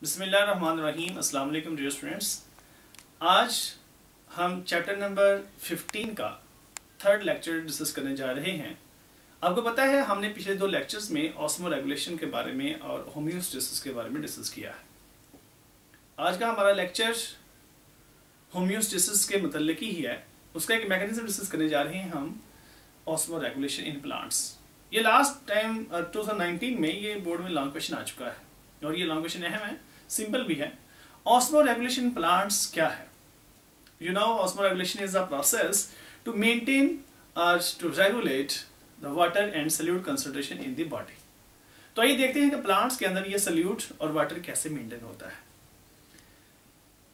बिस्मिल्लाहिर्रहमानिर्रहीम। अस्सलाम वालेकुम डियर स्टूडेंट्स। आज हम चैप्टर नंबर 15 का थर्ड लेक्चर डिस्कस करने जा रहे हैं। आपको पता है हमने पिछले दो लेक्चर्स में ऑस्मो रेगुलेशन के बारे में और होम्योस्टेसिस के बारे में डिस्कस किया है। आज का हमारा लेक्चर होम्योस्टेसिस के मतलब ही है, उसका एक मैकेनिज्म डिस्कस करने जा रहे हैं हम, ऑस्मो रेगुलेशन इन प्लांट्स। ये लास्ट टाइम 2019 में ये बोर्ड में लॉन्ग क्वेश्चन आ चुका है और ये लॉन्ग क्वेश्चन अहम है, सिंपल भी है। ऑस्मो रेगुलेशन प्लांट्स क्या है? You know, osmoregulation is a process to maintain और to regulate the water and solute concentration in the body. तो आइए देखते हैं कि प्लांट्स के अंदर ये सॉल्यूट और वाटर कैसे मेंटेन होता है।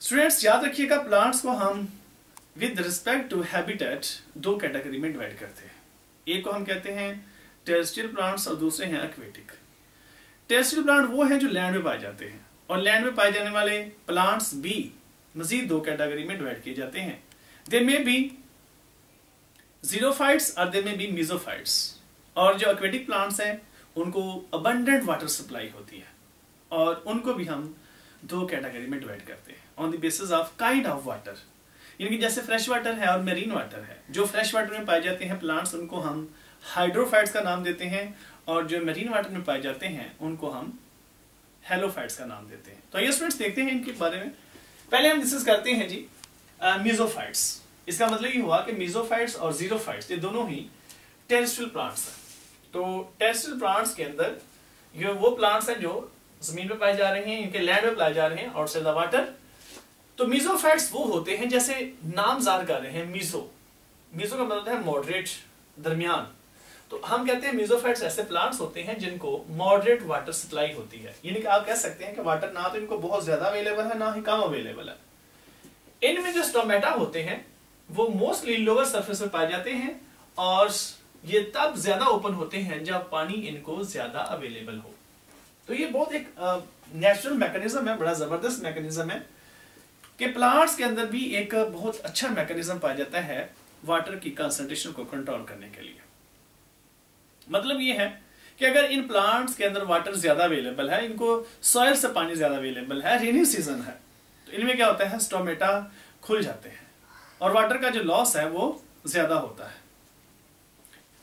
स्टूडेंट्स याद रखिएगा, प्लांट्स को हम विद रिस्पेक्ट टू हैबिटेट दो कैटेगरी में डिवाइड करते हैं। एक को हम कहते हैं टेरेस्ट्रियल प्लांट्स और दूसरे हैं एक्वेटिक। टेरेस्ट्रियल प्लांट वो हैं जो लैंड में पाए जाते हैं और लैंड में पाए जाने वाले प्लांट्स भी मजीद दो कैटेगरी में डिवाइड किए जाते हैं। दे में बी ज़ीरोफाइट्स और दे में बी मीजोफाइट्स। और जो एक्वेटिक प्लांट्स हैं उनको अबंडेंट वाटर सप्लाई होती है और उनको भी हम दो कैटेगरी में डिवाइड करते हैं on the basis of kind of water. यानी कि जैसे फ्रेश वाटर है और मेरीन वाटर है। जो फ्रेश वाटर में पाए जाते हैं प्लांट्स उनको हम हाइड्रोफाइट्स का नाम देते हैं और जो मेरीन वाटर में पाए जाते हैं उनको हम हेलोफाइट्स का नाम देते हैं। तो ये स्टूडेंट्स देखते हैं इनके बारे में। पहले हम डिस्कस करते हैं जी मीजोफाइट्स। इसका मतलब ये हुआ कि मीजोफाइट्स और ज़ीरोफाइट्स ये दोनों ही टेरेस्ट्रियल प्लांट्स हैं। तो टेरेस्ट्रियल प्लांट्स के अंदर ये वो प्लांट्स हैं जो जमीन पे पाए जा रहे हैं, इनके लैंड में पाए जा रहे हैं आउटसाइड द वाटर। तो मीजोफाइट्स वो होते हैं, जैसे नाम जार कर रहे हैं, मीजो का मतलब है मॉडरेट, दरमियान। तो हम कहते हैं मीजोफाइट्स ऐसे प्लांट्स होते हैं जिनको मॉडरेट वाटर सप्लाई होती है। यानी कि आप कह सकते हैं कि वाटर ना तो इनको बहुत ज्यादा अवेलेबल है ना ही कम अवेलेबल है। इनमें जो स्टोमेटा होते हैं वो मोस्टली लोअर सरफेस पे पाए जाते हैं और ये तब ज्यादा ओपन होते हैं जब पानी इनको ज्यादा अवेलेबल हो। तो ये बहुत एक नेचुरल मैकेनिज्म है, बड़ा जबरदस्त मैकेनिज्म है कि प्लांट्स के अंदर भी एक बहुत अच्छा मैकेनिज्म पाया जाता है वाटर की कंसंट्रेशन को कंट्रोल करने के लिए। मतलब ये है कि अगर इन प्लांट्स के अंदर वाटर ज्यादा अवेलेबल है, इनको सॉइल से पानी ज्यादा अवेलेबल है, रेनी सीजन है, तो इनमें क्या होता है, स्टोमेटा खुल जाते हैं और वाटर का जो लॉस है वो ज्यादा होता है।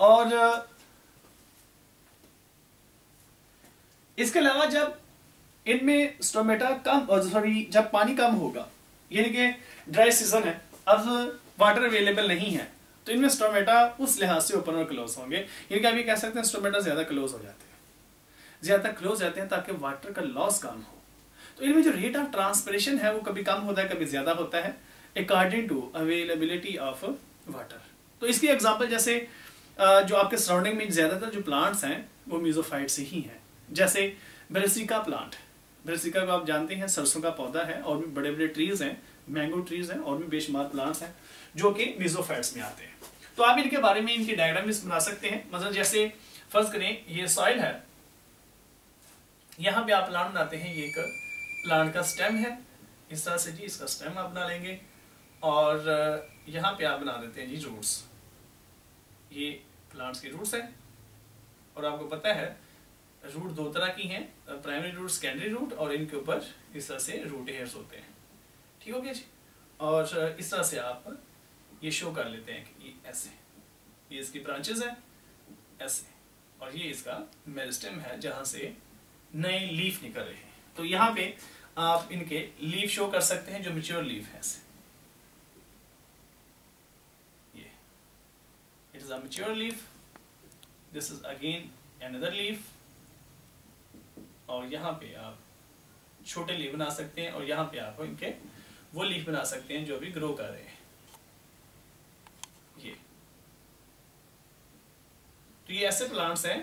और इसके अलावा जब इनमें स्टोमेटा कम, जब पानी कम होगा, यानी कि ड्राई सीजन है, अब वाटर अवेलेबल नहीं है, तो इनमें स्टोमेटा उस लिहाज से ओपन और क्लोज होंगे। यानी कि आप ये कह सकते हैं स्टोमेटा ज्यादा क्लोज हो जाते हैं, ज्यादा क्लोज रहते हैं ताकि वाटर का लॉस कम हो। तो इनमें जो रेट ऑफ ट्रांसपिरेशन है वो कभी कम होता है, कभी ज्यादा होता है, according to availability of water. तो इसकी एग्जांपल जैसे जो आपके सराउंडिंग में ज्यादातर जो प्लांट्स हैं वो मीजोफाइट से ही हैं। जैसे ब्रेसिका प्लांट, ब्रेसिका को आप जानते हैं, सरसों का पौधा है और भी बड़े बड़े ट्रीज हैं, मैंगो ट्रीज हैं और भी बेशुमार प्लांट्स हैं जो कि मीजोफाइट्स में आते हैं। तो आप इनके बारे में इनकी डायग्राम भी बना सकते हैं। मतलब जैसे फर्ज करें ये सॉइल है, यहाँ पे आप प्लांट बनाते हैं, ये एक प्लांट का स्टेम है, इस तरह से जी इसका स्टेम आप बना लेंगे और यहाँ पे आप बना देते हैं जी रूट्स। ये प्लांट्स के रूट्स हैं और आपको पता है रूट दो तरह की हैं, प्राइमरी रूट, सेकेंडरी रूट, और इनके ऊपर इस तरह से रूट हेयर्स होते हैं। ठीक हो गया जी। और इस तरह से आप ये शो कर लेते हैं कि ये ऐसे, ये इसकी ब्रांचेस हैं ऐसे, और ये इसका मेरिस्टेम है जहां से नए लीफ निकल रहे हैं। तो यहाँ पे आप इनके लीफ शो कर सकते हैं जो मैच्योर लीफ है ऐसे, ये it is a mature leaf, this is again another leaf, और यहाँ पे आप छोटे लीफ बना सकते हैं और यहाँ पे आप इनके वो लीफ बना सकते हैं जो अभी ग्रो कर रहे हैं। तो ये ऐसे प्लांट्स हैं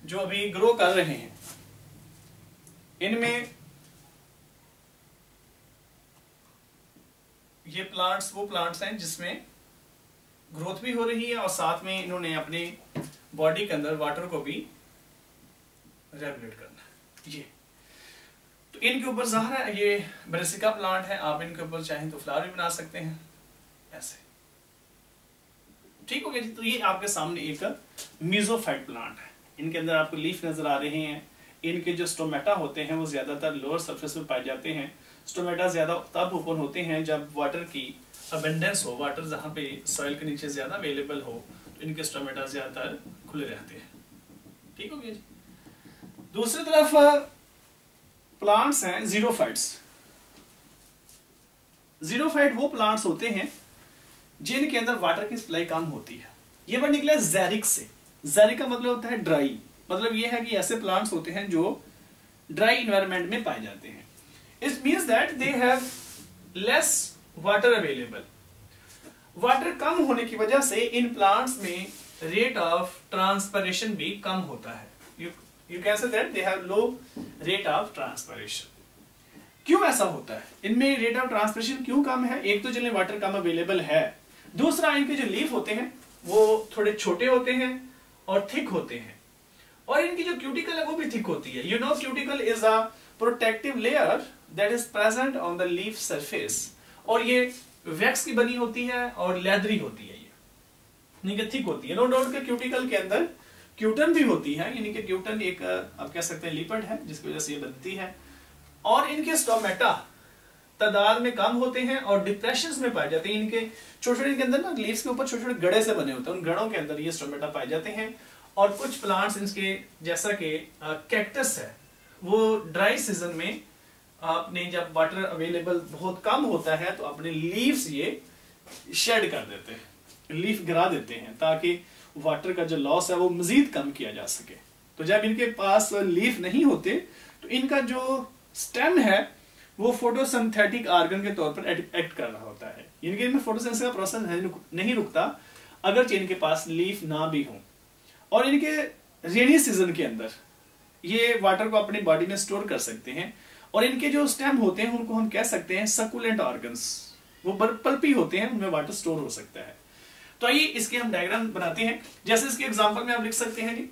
जो अभी ग्रो कर रहे हैं। इनमें ये प्लांट्स वो प्लांट्स हैं जिसमें ग्रोथ भी हो रही है और साथ में इन्होंने अपने बॉडी के अंदर वाटर को भी रेगुलेट करना है। ये तो इनके ऊपर ज़ाहिर है ये ब्रेसिका प्लांट है, आप इनके ऊपर चाहें तो फ्लावर भी बना सकते हैं ऐसे। ठीक हो गया जी। तो ये आपके सामने एक मीजोफाइट प्लांट है, इनके अंदर आपको लीफ नजर आ रहे हैं, इनके जो स्टोमेटा होते हैं वो ज्यादातर लोअर सरफेस में पाए जाते हैं। स्टोमेटा ज्यादा तब ओपन होते हैं जब वाटर की अबेंडेंस हो, वाटर जहाँ पे सॉइल के नीचे ज्यादा अवेलेबल हो, तो इनके स्टोमेटा ज्यादातर खुले रहते हैं। ठीक हो गया जी। दूसरी तरफ प्लांट्स हैं जीरोफाइट्स। जीरोफाइट वो प्लांट्स होते हैं जिनके अंदर वाटर की सप्लाई कम होती है। ये वर्ड निकला ज़ैरिक से। ज़ैरिक का मतलब होता है ड्राई, मतलब ये है कि ऐसे प्लांट्स होते हैं जो ड्राई इन्वायरमेंट में पाए जाते हैं। It means that they have less water available. Water कम होने की वजह से इन प्लांट्स में रेट ऑफ ट्रांसपिरेशन भी कम होता है। You can say that they have low rate of transpiration. क्यों ऐसा होता है? इनमें रेट ऑफ ट्रांसपिरेशन क्यों कम है? एक तो जिनमें वाटर कम अवेलेबल है, दूसरा इनके जो लीफ होते हैं वो थोड़े छोटे होते हैं और थिक होते हैं, और इनकी जो क्यूटिकल है वो भी थिक होती है। You no cuticle is a protective layer that is present on the leaf surface, और ये वैक्स की बनी होती है और लेदरी होती है, ये थिक होती है। नो डाउट के क्यूटिकल के अंदर क्यूटन भी होती है, यानी कि क्यूटन एक आप कह सकते हैं लिपिड है जिसकी वजह से ये बनती है, और इनके स्टोमेटा तादाद में कम होते हैं और डिप्रेशंस में पाए जाते हैं। इनके छोटे छोटे, इनके अंदर ना लीव्स के ऊपर छोटे छोटे गड़े से बने होते हैं, उन गड़ों के अंदर ये स्टोमेटा पाए जाते हैं। और कुछ प्लांट्स इनके जैसा कि कैक्टस है, वो ड्राई सीजन में आपने जब वाटर अवेलेबल बहुत कम होता है तो अपने लीव्स ये शेड कर देते हैं, लीफ गिरा देते हैं, ताकि वाटर का जो लॉस है वो मजीद कम किया जा सके। तो जब इनके पास लीफ नहीं होते तो इनका जो स्टेम है वो फोटोसिंथेटिक ऑर्गन के तौर पर एक्ट कर रहा होता है। इनके में फोटोसिंथेसिस का प्रोसेस नहीं रुकता अगर इनके पास लीफ ना भी हो। और इनके रेनी सीजन के अंदर ये वाटर को अपनी बॉडी में स्टोर कर सकते हैं, और इनके जो स्टेम होते हैं उनको हम कह सकते हैं सकुलेंट ऑर्गन्स, वो पल्पी होते हैं, उनमें वाटर स्टोर हो सकता है। तो आइए इसके हम डायग्राम बनाते हैं। जैसे इसके एग्जांपल में आप लिख सकते हैं जी,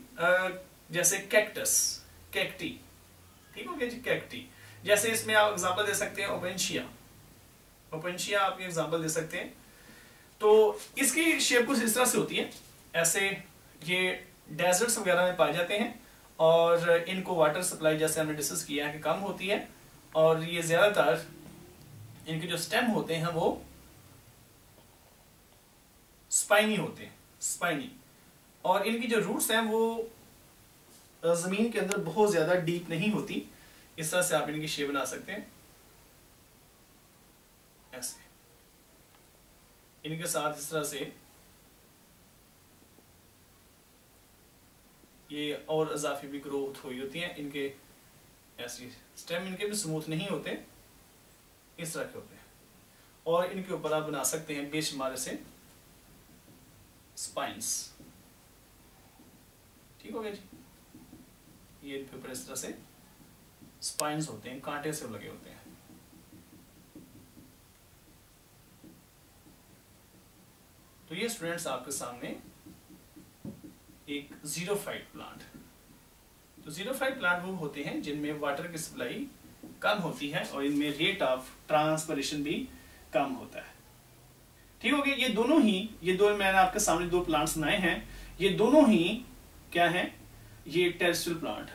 जैसे कैक्टस, कैक्टी, ठीक हो गया जी, कैक्टी। जैसे इसमें आप एग्जांपल दे सकते हैं ओपेंशिया, ओपेंशिया आप एग्जांपल दे सकते हैं। तो इसकी शेप कुछ इस तरह से होती है, ऐसे ये डेजर्ट्स वगैरह में पाए जाते हैं, और इनको वाटर सप्लाई जैसे हमने डिस्कस किया है कि कम होती है, और ये ज्यादातर इनके जो स्टेम होते हैं वो स्पाइनी होते हैं, स्पाइनी, और इनकी जो रूट्स हैं वो जमीन के अंदर बहुत ज्यादा डीप नहीं होती। इस तरह से आप इनकी शेप बना सकते हैं, ऐसे इनके साथ इस तरह से ये और अजाफी भी ग्रोथ हुई होती है। इनके ऐसी स्टेम इनके भी स्मूथ नहीं होते, इस तरह के होते हैं, और इनके ऊपर आप बना सकते हैं बेशुमार से स्पाइंस। ठीक हो गया जी, ये इनके ऊपर इस तरह से स्पाइंस होते हैं, कांटे से लगे होते हैं। तो ये स्टूडेंट्स आपके सामने एक जीरोफाइट प्लांट। तो जीरोफाइट प्लांट वो होते हैं जिनमें वाटर की सप्लाई कम होती है और इनमें रेट ऑफ ट्रांसपिरेशन भी कम होता है। ठीक हो गया। ये दोनों ही, ये दो मैंने आपके सामने दो प्लांट्स बनाए हैं, ये दोनों ही क्या हैं? ये terrestrial plant.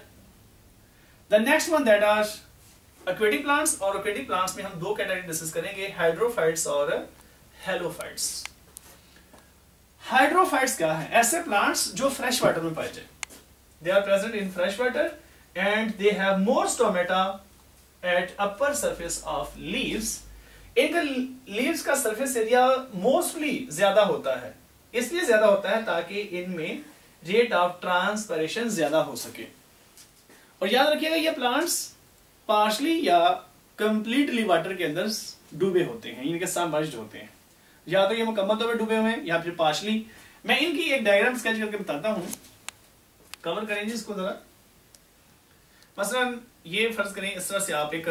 The next one that are aquatic plants, और एक्वेटिक प्लांट्स में हम दो कैटेगरी डिस्कस करेंगे, हाइड्रोफाइट्स और हेलोफाइट्स। हाइड्रोफाइट्स क्या है? ऐसे प्लांट्स जो फ्रेश वाटर में पाए जाए, they are present in fresh water and they have more stomata at upper surface of leaves. इनका लीव्स का सरफेस एरिया मोस्टली ज्यादा होता है, इसलिए ज्यादा होता है ताकि इनमें रेट ऑफ ट्रांसपिरेशन ज्यादा हो सके। और याद रखिएगा ये प्लांट्स पार्शली या कंप्लीटली वाटर के अंदर डूबे होते हैं, इनके सबमर्ज्ड होते हैं, या तो ये मुकम्मल तौर पर डूबे हुए हैं या फिर पार्शली। मैं इनकी एक डायग्राम स्केच करके बताता हूं, कवर करेंगे इसको जरा। मसलन ये फर्ज करें इस तरह से आप एक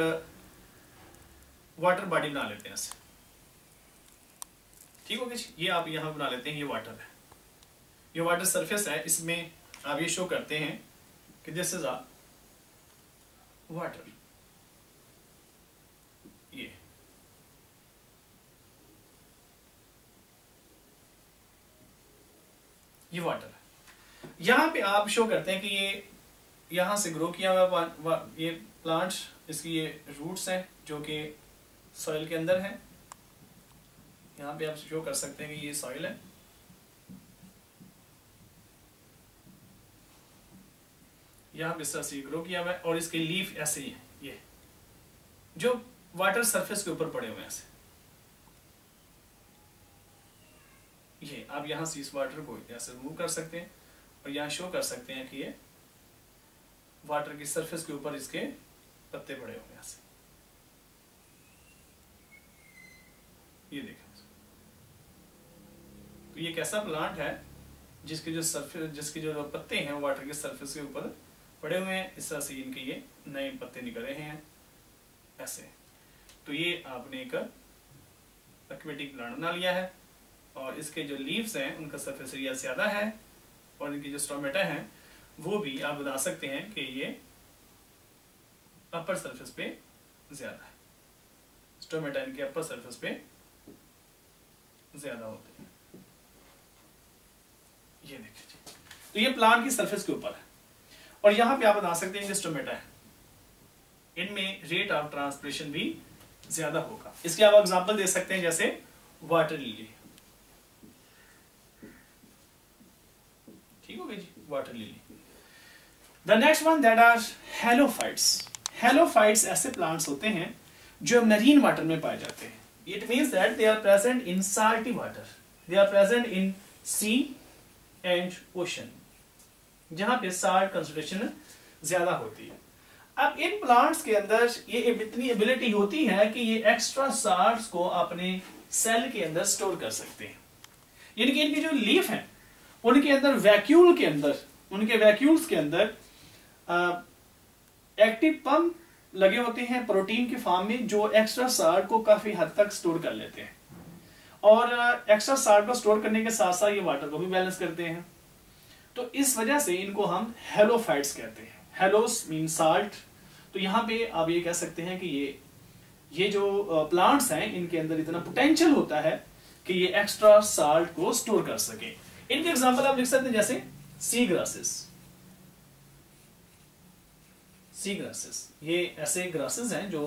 वाटर बॉडी बना लेते हैं ऐसे, ठीक हो गया। ये आप यहां बना लेते हैं, ये वाटर है, ये वाटर सरफेस है, इसमें आप ये शो करते हैं कि दिस इज अ वाटर। ये वाटर है। यहां पे आप शो करते हैं कि ये यहाँ से ग्रो किया हुआ ये प्लांट, इसकी ये रूट्स हैं जो कि सॉइल के अंदर हैं। यहाँ पे आप शो कर सकते हैं कि ये सॉइल है, यहाँ पे इस तरह से ग्रो किया हुआ है और इसके लीफ ऐसे ही है, ये जो वाटर सरफेस के ऊपर पड़े हुए हैं ऐसे। ये आप यहाँ से इस वाटर को ऐसे रिमूव कर सकते हैं और यहाँ शो कर सकते हैं कि ये वाटर की सरफेस के ऊपर इसके पत्ते पड़े हुए हैं ऐसे। ये देखें, तो ये कैसा प्लांट है जिसके जो सरफेस, जिसके जो पत्ते हैं वाटर के सरफेस के ऊपर पड़े हुए हैं, इस तरह से इनके ये नए पत्ते निकल रहे हैं ऐसे। तो ये आपने एक एक्वेटिक प्लांट बना लिया है और इसके जो लीव्स हैं उनका सरफेस एरिया ज्यादा है और इनकी जो स्टोमेटा है वो भी आप बता सकते हैं कि ये अपर सरफेस पे ज्यादा है। स्टोमेटा इनके अपर सरफेस पे ज्यादा होते हैं। ये देखिए, तो ये प्लांट की सरफेस के ऊपर है और यहां पे आप बता सकते हैं कि स्टोमेटा है, इनमें रेट ऑफ ट्रांसपिरेशन भी ज्यादा होगा। इसके आप एग्जांपल दे सकते हैं जैसे वाटर लिली, ठीक हो गई जी, water lily. The next one that are halophytes. Halophytes ऐसे प्लांट्स होते हैं जो मरीन वाटर में पाए जाते हैं। It means that they are present in salty water, they are present in sea and ocean, जहां पे साल्ट कंसंट्रेशन ज्यादा होती है। अब इन प्लांट्स के अंदर ये इतनी एबिलिटी होती है कि ये एक्स्ट्रा साल्ट्स को अपने सेल के अंदर स्टोर कर सकते हैं। यानी कि इनकी जो लीफ है उनके अंदर वैक्यूल के अंदर, उनके वैक्यूल्स के अंदर एक्टिव पंप लगे होते हैं प्रोटीन के फॉर्म में, जो एक्स्ट्रा साल्ट को काफी हद तक स्टोर कर लेते हैं और एक्स्ट्रा साल्ट को स्टोर करने के साथ साथ ये वाटर को भी बैलेंस करते हैं। तो इस वजह से इनको हम हेलोफाइट्स कहते हैं। Hallows mean salt. तो यहाँ पे आप ये कह सकते हैं कि ये जो प्लांट्स हैं इनके अंदर इतना पोटेंशियल होता है कि ये एक्स्ट्रा साल्ट को स्टोर कर सके। इनके एग्जांपल आप लिख सकते हैं जैसे सी ग्रासेस। सी ग्रासेस ये ऐसे ग्रासेस हैं जो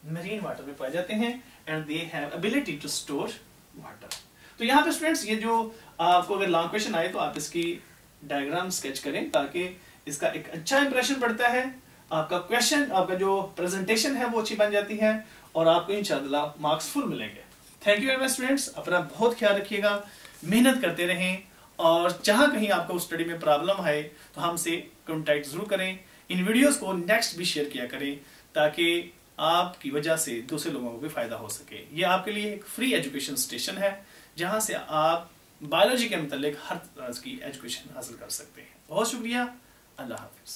मरीन वाटर में पाए जाते हैं and they have ability to store water. तो यहाँ पे स्टूडेंट्स ये जो आपको अगर लॉन्ग क्वेश्चन आए तो आप इसकी डायग्राम स्केच करें ताकि इसका एक अच्छा इंप्रेशन पड़ता है, आपका क्वेश्चन, आपका जो प्रेजेंटेशन है वो अच्छी बन जाती है और आपको इंशाअल्लाह मार्क्स फुल मिलेंगे। Thank you very much students, अपना बहुत ख्याल रखिएगा, मेहनत करते रहें और जहां कहीं आपको स्टडी में प्रॉब्लम आए तो हमसे कॉन्टैक्ट जरूर करें। इन वीडियोस को नेक्स्ट भी शेयर किया करें ताकि आपकी वजह से दूसरे लोगों को भी फायदा हो सके। ये आपके लिए एक फ्री एजुकेशन स्टेशन है जहां से आप बायोलॉजी के मुतालिक हर तरह की एजुकेशन हासिल कर सकते हैं। बहुत शुक्रिया, अल्लाह हाफिज।